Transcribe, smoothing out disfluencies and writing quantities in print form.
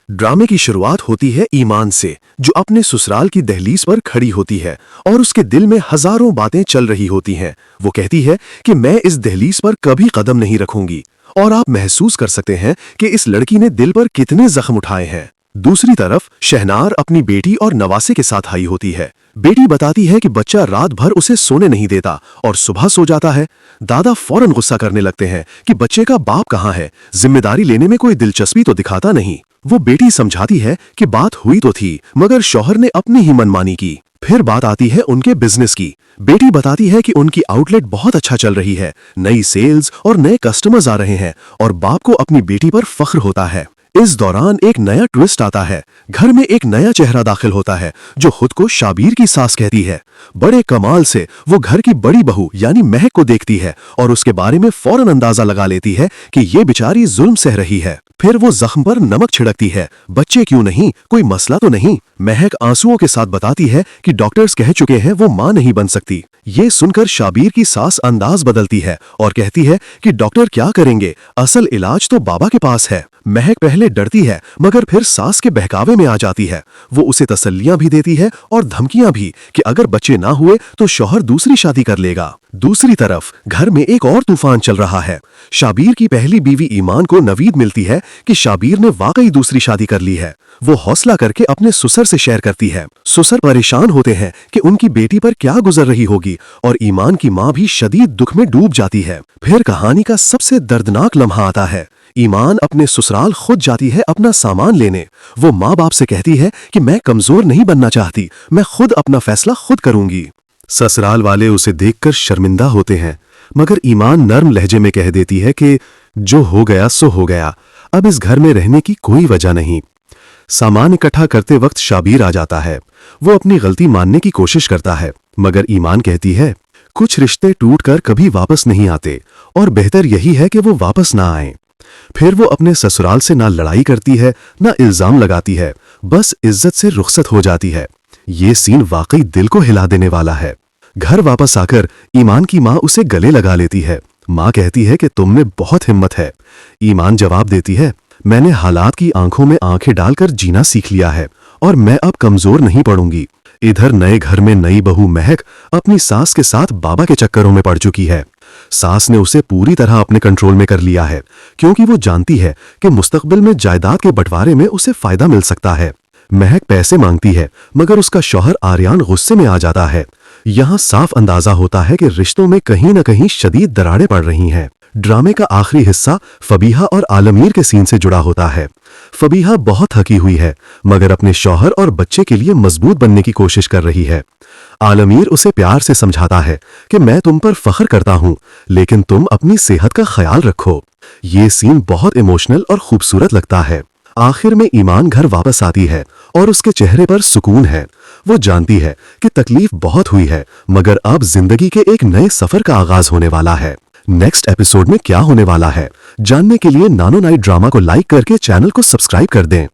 ड्रामे की शुरुआत होती है ईमान से, जो अपने ससुराल की दहलीज पर खड़ी होती है और उसके दिल में हजारों बातें चल रही होती हैं। वो कहती है कि मैं इस दहलीज पर कभी कदम नहीं रखूंगी। और आप महसूस कर सकते हैं कि इस लड़की ने दिल पर कितने जख्म उठाए हैं। दूसरी तरफ शहनार अपनी बेटी और नवासे के साथ आई होती है। बेटी बताती है कि बच्चा रात भर उसे सोने नहीं देता और सुबह सो जाता है। दादा फौरन गुस्सा करने लगते हैं कि बच्चे का बाप कहाँ है, जिम्मेदारी लेने में कोई दिलचस्पी तो दिखाता नहीं। वो बेटी समझाती है कि बात हुई तो थी, मगर शौहर ने अपनी ही मनमानी की। फिर बात आती है उनके बिजनेस की। बेटी बताती है कि उनकी आउटलेट बहुत अच्छा चल रही है, नई सेल्स और नए कस्टमर्स आ रहे हैं और बाप को अपनी बेटी पर फख्र होता है। इस दौरान एक नया ट्विस्ट आता है। घर में एक नया चेहरा दाखिल होता है जो खुद को शाबीर की सास कहती है। बड़े कमाल से वो घर की बड़ी बहू यानी महक को देखती है और उसके बारे में फौरन अंदाजा लगा लेती है कि ये बेचारी जुल्म सह रही है। फिर वो जख्म पर नमक छिड़कती है। बच्चे क्यों नहीं, कोई मसला तो नहीं। महक आंसुओं के साथ बताती है कि डॉक्टर्स कह चुके हैं वो मां नहीं बन सकती। ये सुनकर शाबीर की सास अंदाज बदलती है और कहती है कि डॉक्टर क्या करेंगे, असल इलाज तो बाबा के पास है। महक पहले डरती है, मगर फिर सास के बहकावे में आ जाती है। वो उसे तसल्लियां भी देती है और धमकियां भी कि अगर बच्चे ना हुए तो शौहर दूसरी शादी कर लेगा। दूसरी तरफ घर में एक और तूफान चल रहा है। शाबीर की पहली बीवी ईमान को नवीद मिलती है कि शाबीर ने वाकई दूसरी शादी कर ली है। वो हौसला करके अपने ससुर से शेयर करती है। ससुर परेशान होते हैं कि उनकी बेटी पर क्या गुजर रही होगी और ईमान की मां भी शदीद दुख में डूब जाती है। फिर कहानी का सबसे दर्दनाक लम्हा आता है। ईमान अपने ससुराल खुद जाती है अपना सामान लेने। वो माँ बाप से कहती है कि मैं कमजोर नहीं बनना चाहती, मैं खुद अपना फैसला खुद करूंगी। ससुराल वाले उसे देखकर शर्मिंदा होते हैं, मगर ईमान नर्म लहजे में कह देती है कि जो हो गया सो हो गया, अब इस घर में रहने की कोई वजह नहीं। सामान इकट्ठा करते वक्त शाबीर आ जाता है। वो अपनी गलती मानने की कोशिश करता है, मगर ईमान कहती है कुछ रिश्ते टूटकर कभी वापस नहीं आते और बेहतर यही है कि वो वापस ना आए। फिर वो अपने ससुराल से ना लड़ाई करती है ना इल्जाम लगाती है, बस इज्जत से रुखसत हो जाती है। ये सीन वाकई दिल को हिला देने वाला है। घर वापस आकर ईमान की माँ उसे गले लगा लेती है। माँ कहती है कि तुम में बहुत हिम्मत है। ईमान जवाब देती है मैंने हालात की आंखों में आंखें डालकर जीना सीख लिया है और मैं अब कमजोर नहीं पड़ूंगी। इधर नए घर में नई बहू महक अपनी सास के साथ बाबा के चक्करों में पड़ चुकी है। सास ने उसे पूरी तरह अपने कंट्रोल में कर लिया है, क्योंकि वो जानती है कि मुस्तकबिल में जायदाद के बंटवारे में उसे फायदा मिल सकता है। महक पैसे मांगती है, मगर उसका शौहर आर्यान गुस्से में आ जाता है। यहाँ साफ अंदाजा होता है कि रिश्तों में कहीं न कहीं शदीद दरारें पड़ रही हैं। ड्रामे का आखिरी हिस्सा फबीहा और आलमीर के सीन से जुड़ा होता है। फबीहा बहुत थकी हुई है, मगर अपने शौहर और बच्चे के लिए मजबूत बनने की कोशिश कर रही है। आलमीर उसे प्यार से समझाता है कि मैं तुम पर फख्र करता हूं, लेकिन तुम अपनी सेहत का ख्याल रखो। ये सीन बहुत इमोशनल और खूबसूरत लगता है। आखिर में ईमान घर वापस आती है और उसके चेहरे पर सुकून है। वो जानती है कि तकलीफ बहुत हुई है, मगर अब जिंदगी के एक नए सफर का आगाज होने वाला है। नेक्स्ट एपिसोड में क्या होने वाला है जानने के लिए नानो नाइट ड्रामा को लाइक करके चैनल को सब्सक्राइब कर दें।